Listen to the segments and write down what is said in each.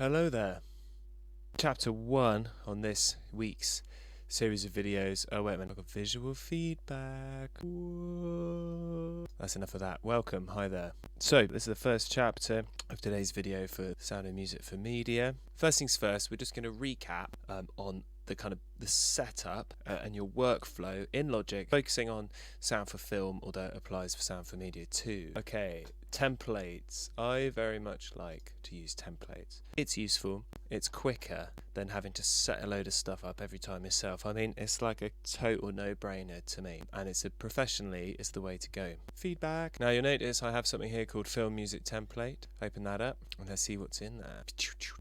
Hello there. Chapter 1 on this week's series of videos. Oh wait a minute, I've got visual feedback. Whoa. That's enough of that. Welcome, hi there. So this is the first chapter of today's video for Sound and Music for Media. First things first, we're just going to recap on the setup and your workflow in Logic, focusing on sound for film, although it applies for sound for media too. Okay, templates. I very much like to use templates. It's useful, it's quicker than having to set a load of stuff up every time yourself. I mean, it's like a total no-brainer to me, and professionally it's the way to go. Feedback. Now you'll notice I have something here called Film Music Template. Open that up and let's see what's in there.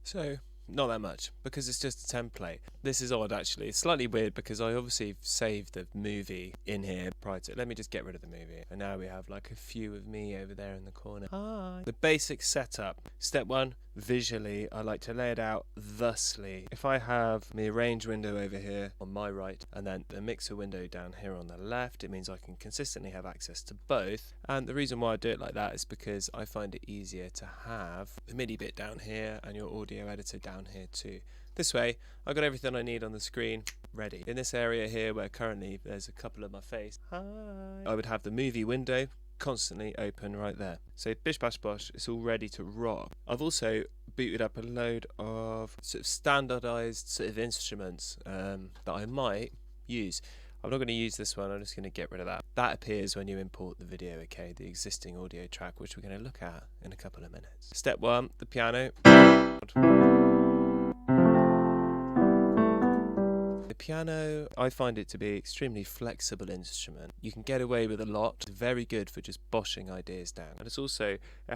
So, not that much, because it's just a template. This is odd actually, it's slightly weird because I obviously saved the movie in here prior to it. Let me just get rid of the movie. And now we have like a few of me over there in the corner. Hi. The basic setup. Step 1, visually, I like to lay it out thusly. If I have the arrange window over here on my right and then the mixer window down here on the left, it means I can consistently have access to both. And the reason why I do it like that is because I find it easier to have the MIDI bit down here and your audio editor down here too. This way, I've got everything I need on the screen ready. In this area here where currently there's a couple of my face, hi, I would have the movie window constantly open right there. So bish bash bosh, it's all ready to rock. I've also booted up a load of sort of standardized sort of instruments that I might use. I'm not going to use this one, I'm just going to get rid of that. That appears when you import the video, okay, the existing audio track, which we're going to look at in a couple of minutes. Step 1, the piano. The piano, I find it to be an extremely flexible instrument. You can get away with a lot. It's very good for just boshing ideas down. And it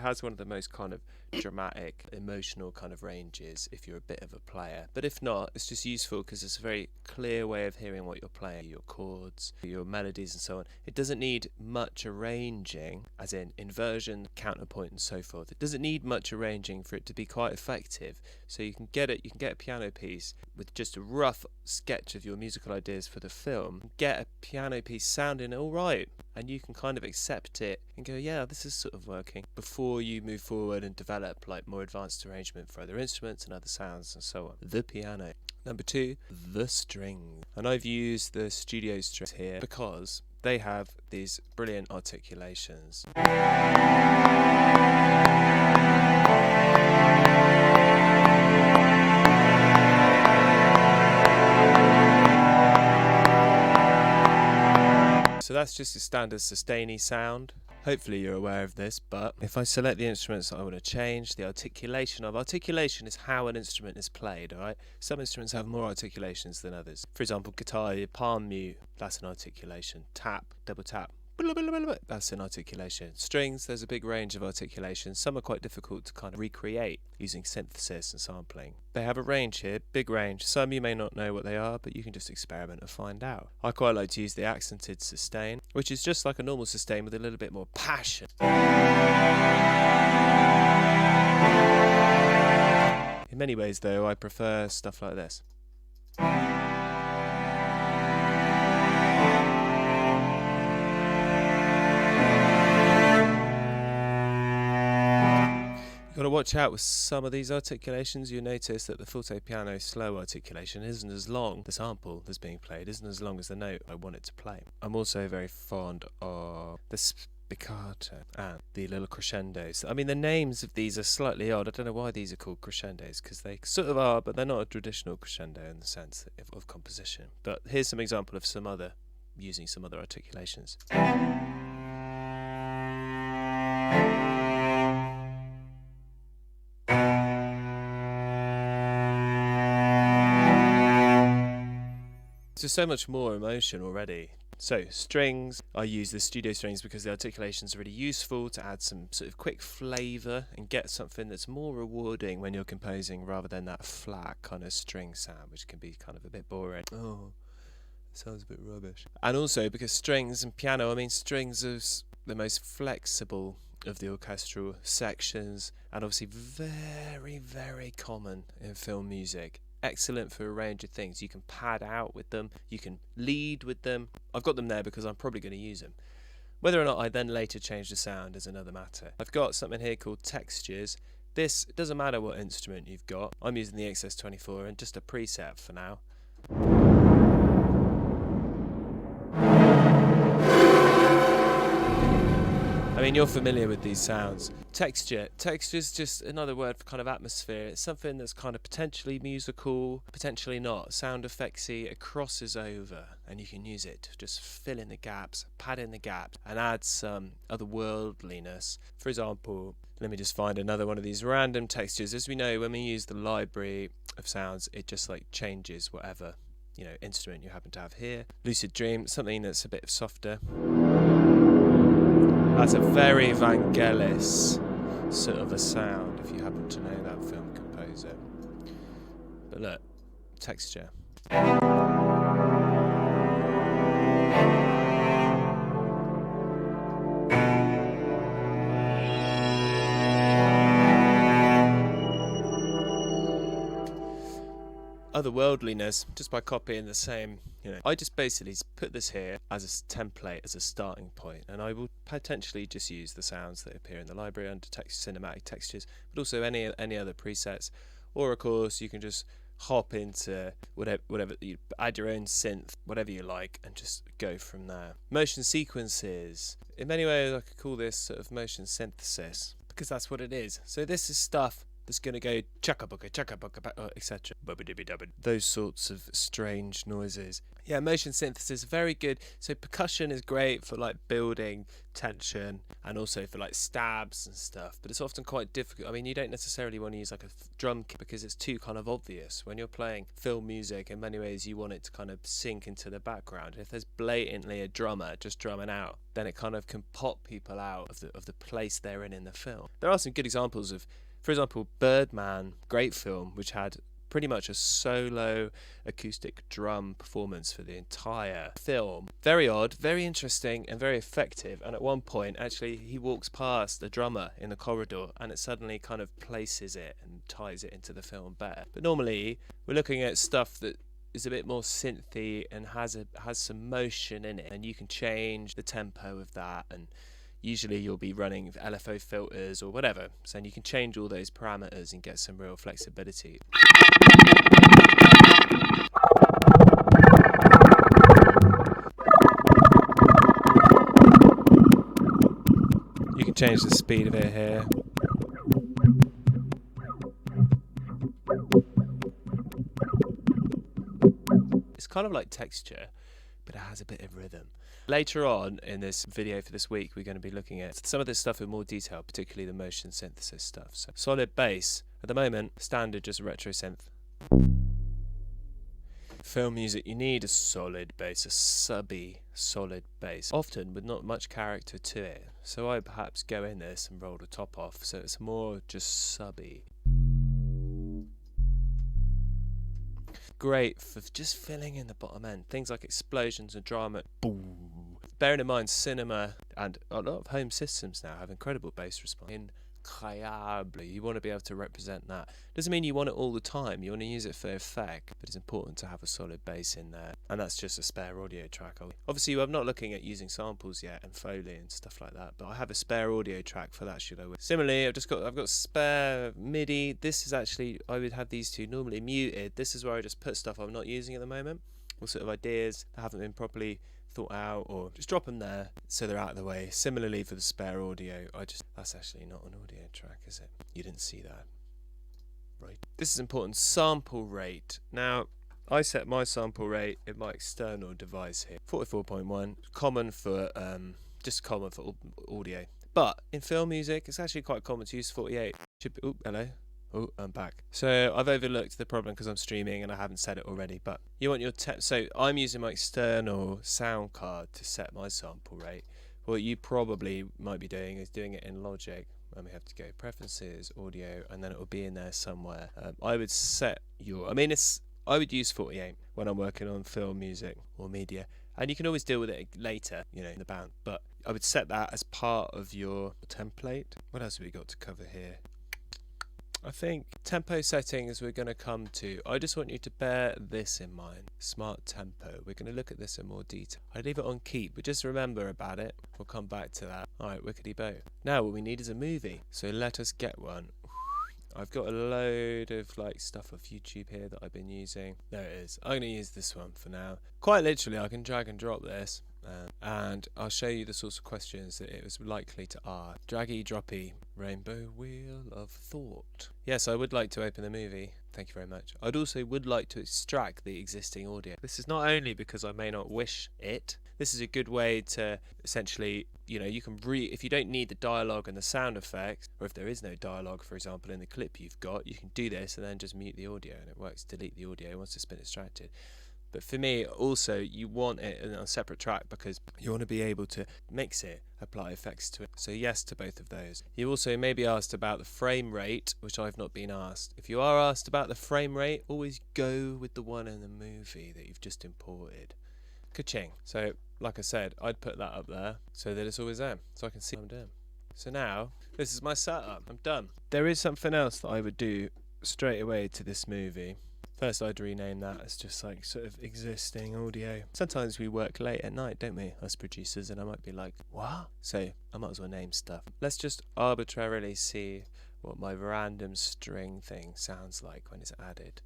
has one of the most kind of dramatic, emotional kind of ranges if you're a bit of a player. But if not, it's just useful because it's a very clear way of hearing what you're playing, your chords, your melodies and so on. It doesn't need much arranging, as in inversion, counterpoint and so forth. It doesn't need much arranging for it to be quite effective. So you can get a piano piece with just a rough sketch of your musical ideas for the film, get a piano piece sounding alright, and you can kind of accept it and go, yeah, this is sort of working, before you move forward and develop like more advanced arrangement for other instruments and other sounds and so on. The piano. Number 2, the strings. And I've used the studio strings here because they have these brilliant articulations. So that's just a standard sustainy sound. Hopefully you're aware of this, but if I select the instruments that I want to change, the articulation is how an instrument is played, alright? Some instruments have more articulations than others. For example, guitar, your palm mute, that's an articulation. Tap, double tap, that's an articulation. Strings, there's a big range of articulations. Some are quite difficult to kind of recreate using synthesis and sampling. They have a range here, big range. Some you may not know what they are, but you can just experiment and find out. I quite like to use the accented sustain, which is just like a normal sustain with a little bit more passion. In many ways though, I prefer stuff like this. Got to watch out with some of these articulations. You'll notice that the forte piano slow articulation isn't as long, the sample that's being played isn't as long as the note I want it to play. I'm also very fond of the spiccato and the little crescendos. I mean, the names of these are slightly odd. I don't know why these are called crescendos, because they sort of are, but they're not a traditional crescendo in the sense of composition. But here's some example of using some other articulations. There's so much more emotion already. So strings, I use the studio strings because the articulations are really useful to add some sort of quick flavour and get something that's more rewarding when you're composing rather than that flat kind of string sound, which can be kind of a bit boring. Oh, it sounds a bit rubbish. And also because strings and piano, I mean, strings are the most flexible of the orchestral sections and obviously very, very common in film music. Excellent for a range of things. You can pad out with them, you can lead with them. I've got them there because I'm probably going to use them. Whether or not I then later change the sound is another matter. I've got something here called textures. This, it doesn't matter what instrument you've got. I'm using the XS24 and just a preset for now. I mean, you're familiar with these sounds. Texture. Texture is just another word for kind of atmosphere. It's something that's kind of potentially musical, potentially not. Sound effectsy, it crosses over, and you can use it to just fill in the gaps, pad in the gaps, and add some otherworldliness. For example, let me just find another one of these random textures. As we know, when we use the library of sounds, it just like changes whatever, you know, instrument you happen to have here. Lucid Dream, something that's a bit softer. That's a very Vangelis sort of a sound, if you happen to know that film composer. But look, texture. Otherworldliness, just by copying the same, you know, I just basically put this here as a template, as a starting point, and I will potentially just use the sounds that appear in the library under cinematic textures, but also any other presets, or of course you can just hop into whatever you add your own synth, whatever you like, and just go from there. Motion sequences. In many ways, I could call this sort of motion synthesis because that's what it is. So this is stuff that's going to go chaka-bucka, etc. Those sorts of strange noises. Yeah, motion synthesis, very good. So percussion is great for like building tension and also for like stabs and stuff, but it's often quite difficult. I mean, you don't necessarily want to use like a drum kit because it's too kind of obvious. When you're playing film music, in many ways you want it to kind of sink into the background. If there's blatantly a drummer just drumming out, then it kind of can pop people out of the place they're in the film. There are some good examples of, for example, Birdman, great film, which had pretty much a solo acoustic drum performance for the entire film. Very odd, very interesting, and very effective. And at one point, actually, he walks past the drummer in the corridor, and it suddenly kind of places it and ties it into the film better. But normally, we're looking at stuff that is a bit more synthy and has some motion in it, and you can change the tempo of that, and usually you'll be running LFO filters or whatever, so you can change all those parameters and get some real flexibility. You can change the speed of it here. It's kind of like texture, but it has a bit of rhythm. Later on in this video for this week, we're going to be looking at some of this stuff in more detail, particularly the motion synthesis stuff. So solid bass, at the moment, standard just retro synth. Film music, you need a solid bass, a subby solid bass, often with not much character to it. So I perhaps go in this and roll the top off, so it's more just subby. Great for just filling in the bottom end, things like explosions and drama. Boom. Bearing in mind, cinema and a lot of home systems now have incredible bass response. Incroyable. You want to be able to represent that. Doesn't mean you want it all the time. You want to use it for effect, but it's important to have a solid bass in there. And that's just a spare audio track. Obviously, I'm not looking at using samples yet and Foley and stuff like that, but I have a spare audio track for that. Similarly, I've got spare MIDI. This is actually, I would have these two normally muted. This is where I just put stuff I'm not using at the moment, or sort of ideas that haven't been properly thought out, or just drop them there so they're out of the way. Similarly for the spare audio, that's actually not an audio track, is it? You didn't see that, right? This is important. Sample rate. Now, I set my sample rate in my external device here, 44.1, common for audio. But in film music, it's actually quite common to use 48. Hello. Oh, I'm back. So I've overlooked the problem because I'm streaming and I haven't set it already, but you want your so I'm using my external sound card to set my sample rate. What you probably might be doing is doing it in Logic, and we have to go preferences, audio, and then it will be in there somewhere. I would set I would use 48 when I'm working on film music or media, and you can always deal with it later, you know, in the band, but I would set that as part of your template. What else have we got to cover here? I think tempo settings we're going to come to. I just want you to bear this in mind. Smart tempo. We're going to look at this in more detail. I leave it on keep, but just remember about it. We'll come back to that. Alright, wickety bo. Now what we need is a movie. So let us get one. I've got a load of like stuff off YouTube here that I've been using. There it is. I'm going to use this one for now. Quite literally, I can drag and drop this. And I'll show you the sorts of questions that it was likely to ask. Draggy, droppy, rainbow wheel of thought. Yes, I would like to open the movie. Thank you very much. I'd also would like to extract the existing audio. This is not only because I may not wish it. This is a good way to essentially, you can if you don't need the dialogue and the sound effects, or if there is no dialogue, for example, in the clip you've got, you can do this and then just mute the audio and it works. Delete the audio once it's been extracted. But for me, also, you want it on a separate track because you want to be able to mix it, apply effects to it. So yes to both of those. You also may be asked about the frame rate, which I've not been asked. If you are asked about the frame rate, always go with the one in the movie that you've just imported. Ka-ching. So, like I said, I'd put that up there so that it's always there, so I can see what I'm doing. So now, this is my setup. I'm done. There is something else that I would do straight away to this movie. First, I'd rename that as just like sort of existing audio. Sometimes we work late at night, don't we, us producers, and I might be like, what? So I might as well name stuff. Let's just arbitrarily see what my random string thing sounds like when it's added.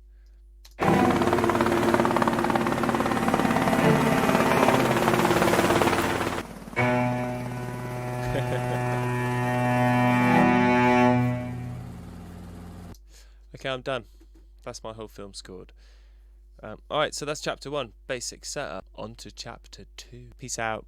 Okay, I'm done. That's my whole film scored. Alright, so that's chapter 1, basic setup. On to chapter 2. Peace out.